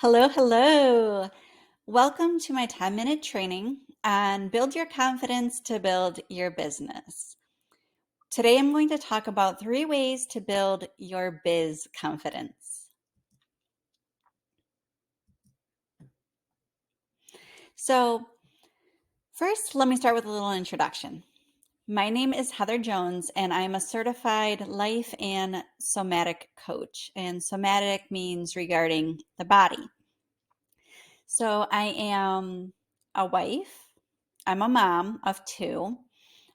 Hello, hello. Welcome to my 10-minute training on Build Your Confidence to Build Your Business. Today I'm going to talk about 3 ways to build your biz confidence. So, first, let me start with a little introduction. My name is Heather Jones, and I'm a certified life and somatic coach. And somatic means regarding the body. So, I am a wife, I'm a mom of 2.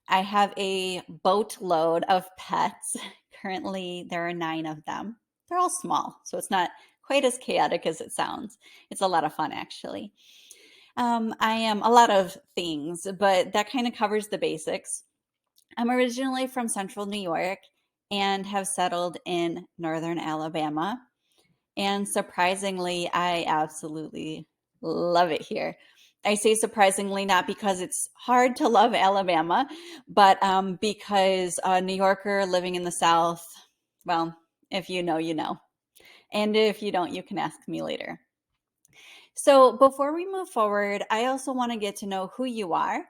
I have a boatload of pets. Currently, there are 9 of them. They're all small, so it's not quite as chaotic as it sounds. It's a lot of fun, actually. I am a lot of things, but that kind of covers the basics. I'm originally from Central New York and have settled in Northern Alabama. And surprisingly, I absolutely love it here. I say surprisingly not because it's hard to love Alabama, but because a New Yorker living in the South, well, if you know, you know. And if you don't, you can ask me later. So before we move forward, I also want to get to know who you are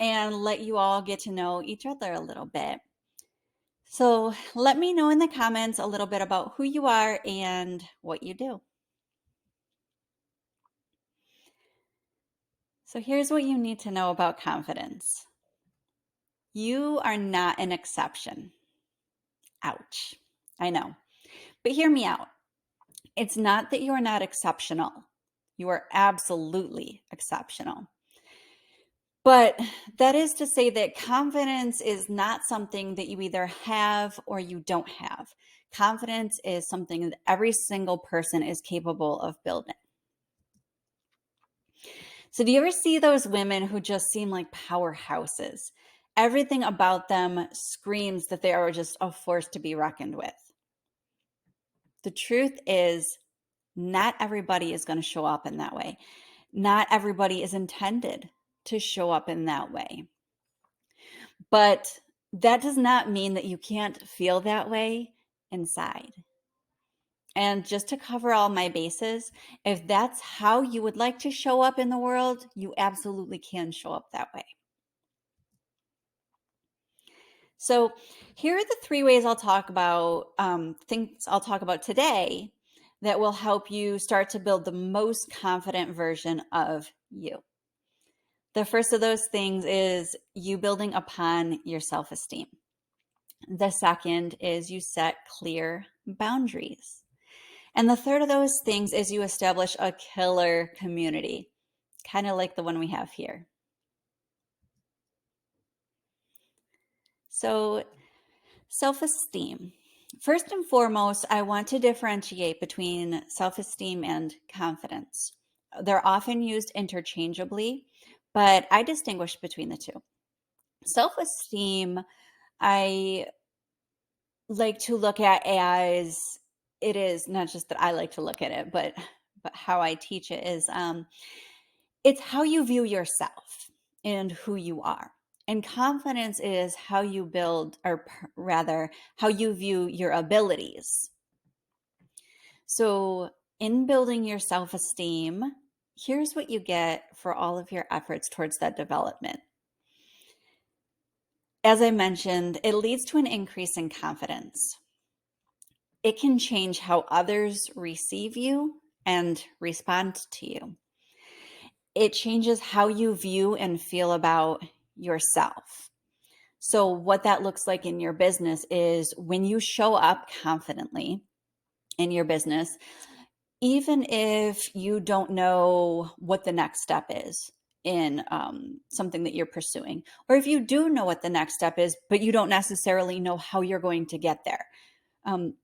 and let you all get to know each other a little bit. So let me know in the comments a little bit about who you are and what you do. So here's what you need to know about confidence. You are not an exception. Ouch. I know. But hear me out. It's not that you are not exceptional. You are absolutely exceptional. But that is to say that confidence is not something that you either have or you don't have. Confidence is something that every single person is capable of building. So, do you ever see those women who just seem like powerhouses? Everything about them screams that they are just a force to be reckoned with. The truth is, not everybody is going to show up in that way. Not everybody is intended to show up in that way. But that does not mean that you can't feel that way inside. And just to cover all my bases, if that's how you would like to show up in the world, you absolutely can show up that way. So, here are the 3 ways I'll talk about, things I'll talk about today that will help you start to build the most confident version of you. The first of those things is you building upon your self esteem. The second is you set clear boundaries. And the third of those things is you establish a killer community, kind of like the one we have here. So, self esteem. First and foremost, I want to differentiate between self esteem and confidence. They're often used interchangeably, but I distinguish between the two. Self esteem, I like to look at as it is not just that I like to look at it, but how I teach it is it's how you view yourself and who you are. And confidence is how you build, or rather, how you view your abilities. So, in building your self esteem, here's what you get for all of your efforts towards that development. As I mentioned, it leads to an increase in confidence. It can change how others receive you and respond to you. It changes how you view and feel about yourself. So, what that looks like in your business is when you show up confidently in your business, even if you don't know what the next step is in something that you're pursuing, or if you do know what the next step is, but you don't necessarily know how you're going to get there. Um,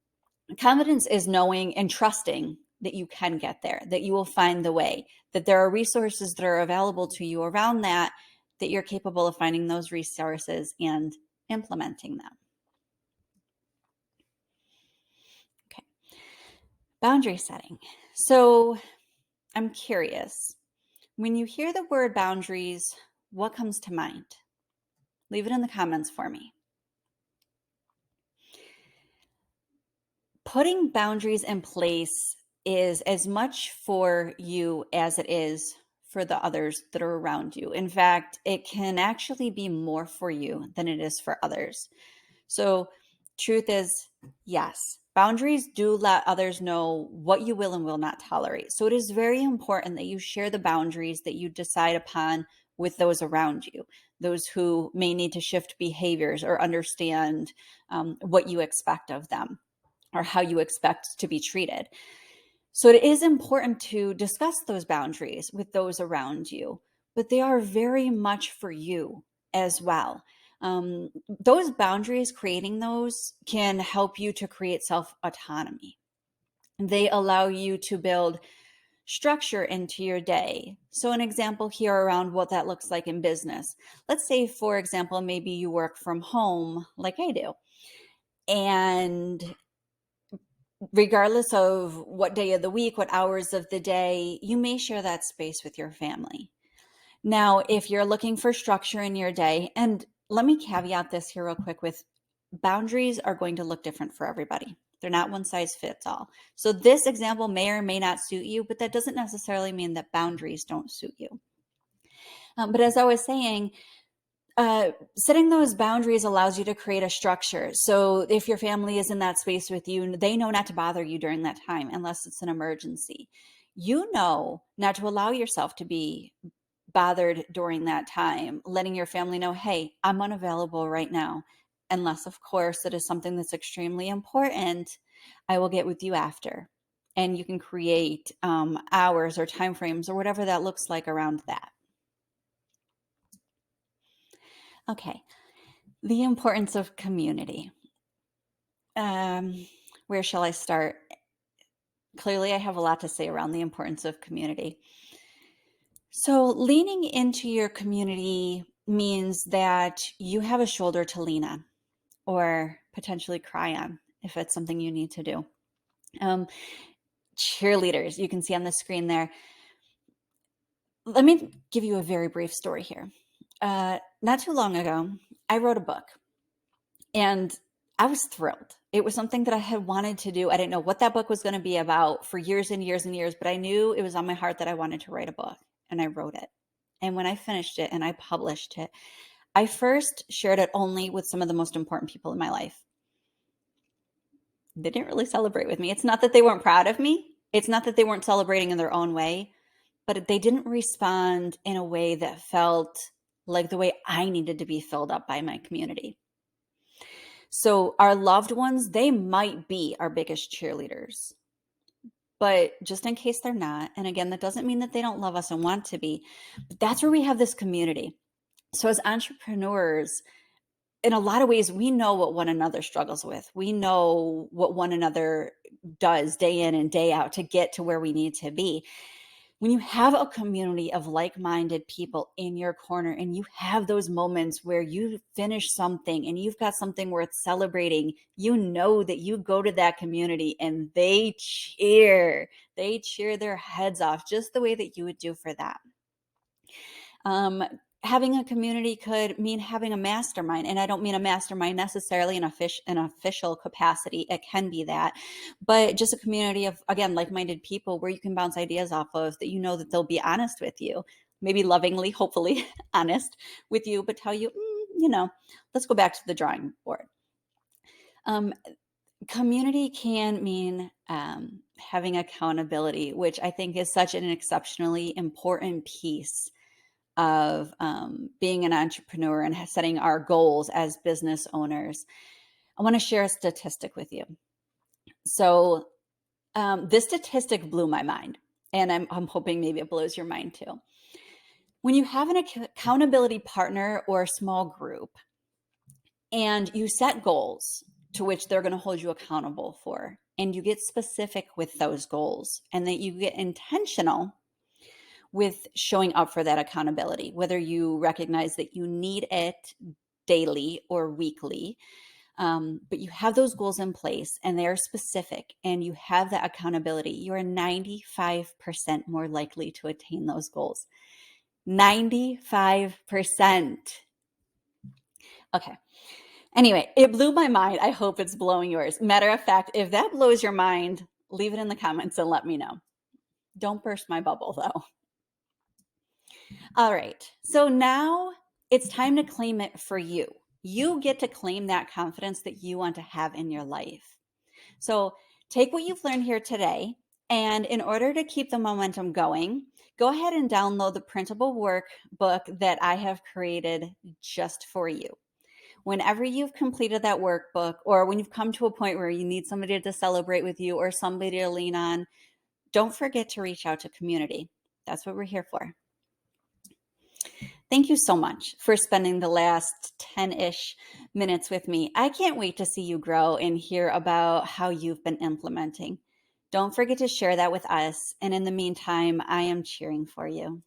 Confidence is knowing and trusting that you can get there, that you will find the way, that there are resources that are available to you around that, that you're capable of finding those resources and implementing them. Okay. Boundary setting. So I'm curious, when you hear the word boundaries, what comes to mind? Leave it in the comments for me. Putting boundaries in place is as much for you as it is for the others that are around you. In fact, it can actually be more for you than it is for others. So, truth is, yes, boundaries do let others know what you will and will not tolerate. So, it is very important that you share the boundaries that you decide upon with those around you, those who may need to shift behaviors or understand what you expect of them or how you expect to be treated. So, it is important to discuss those boundaries with those around you, but they are very much for you as well. Those boundaries, creating those, can help you to create self autonomy. They allow you to build structure into your day. So, an example here around what that looks like in business. Let's say, for example, maybe you work from home like I do. And regardless of what day of the week, what hours of the day, you may share that space with your family. Now, if you're looking for structure in your day, and let me caveat this here real quick with boundaries are going to look different for everybody. They're not one size fits all. So this example may or may not suit you, but that doesn't necessarily mean that boundaries don't suit you. But as I was saying, setting those boundaries allows you to create a structure. So if your family is in that space with you, they know not to bother you during that time unless it's an emergency. You know not to allow yourself to be bothered during that time, letting your family know, hey, I'm unavailable right now. Unless, of course, it is something that's extremely important, I will get with you after. And you can create hours or timeframes or whatever that looks like around that. Okay, the importance of community. Where shall I start? Clearly, I have a lot to say around the importance of community. So, leaning into your community means that you have a shoulder to lean on or potentially cry on if it's something you need to do. Cheerleaders, you can see on the screen there. Let me give you a very brief story here. Not too long ago, I wrote a book and I was thrilled. It was something that I had wanted to do. I didn't know what that book was going to be about for years and years and years, but I knew it was on my heart that I wanted to write a book, and I wrote it. And when I finished it and I published it, I first shared it only with some of the most important people in my life. They didn't really celebrate with me. It's not that they weren't proud of me. It's not that they weren't celebrating in their own way, but they didn't respond in a way that felt like the way I needed to be filled up by my community. So our loved ones, they might be our biggest cheerleaders, but just in case they're not, and again, that doesn't mean that they don't love us and want to be, but that's where we have this community. So as entrepreneurs, in a lot of ways, we know what one another struggles with. We know what one another does day in and day out to get to where we need to be. When you have a community of like-minded people in your corner and you have those moments where you finish something and you've got something worth celebrating, you know that you go to that community and they cheer their heads off just the way that you would do for them. Having a community could mean having a mastermind. And I don't mean a mastermind necessarily in an official capacity. It can be that, but just a community of, again, like-minded people where you can bounce ideas off of, that you know that they'll be honest with you, maybe lovingly, hopefully honest with you, but tell you, let's go back to the drawing board. Community can mean having accountability, which I think is such an exceptionally important piece of being an entrepreneur and setting our goals as business owners. I want to share a statistic with you. So this statistic blew my mind, and I'm hoping maybe it blows your mind too. When you have an accountability partner or a small group and you set goals to which they're going to hold you accountable for, and you get specific with those goals, and that you get intentional with showing up for that accountability, whether you recognize that you need it daily or weekly, but you have those goals in place and they are specific and you have that accountability, you're 95% more likely to attain those goals. 95%. Okay. Anyway, it blew my mind. I hope it's blowing yours. Matter of fact, if that blows your mind, Leave it in the comments and let me know. Don't burst my bubble though. All right. So now it's time to claim it for you. You get to claim that confidence that you want to have in your life. So take what you've learned here today, and in order to keep the momentum going, go ahead and download the printable workbook that I have created just for you. Whenever you've completed that workbook, or when you've come to a point where you need somebody to celebrate with you or somebody to lean on, don't forget to reach out to community. That's what we're here for. Thank you so much for spending the last 10-ish minutes with me. I can't wait to see you grow and hear about how you've been implementing. Don't forget to share that with us. And in the meantime, I am cheering for you.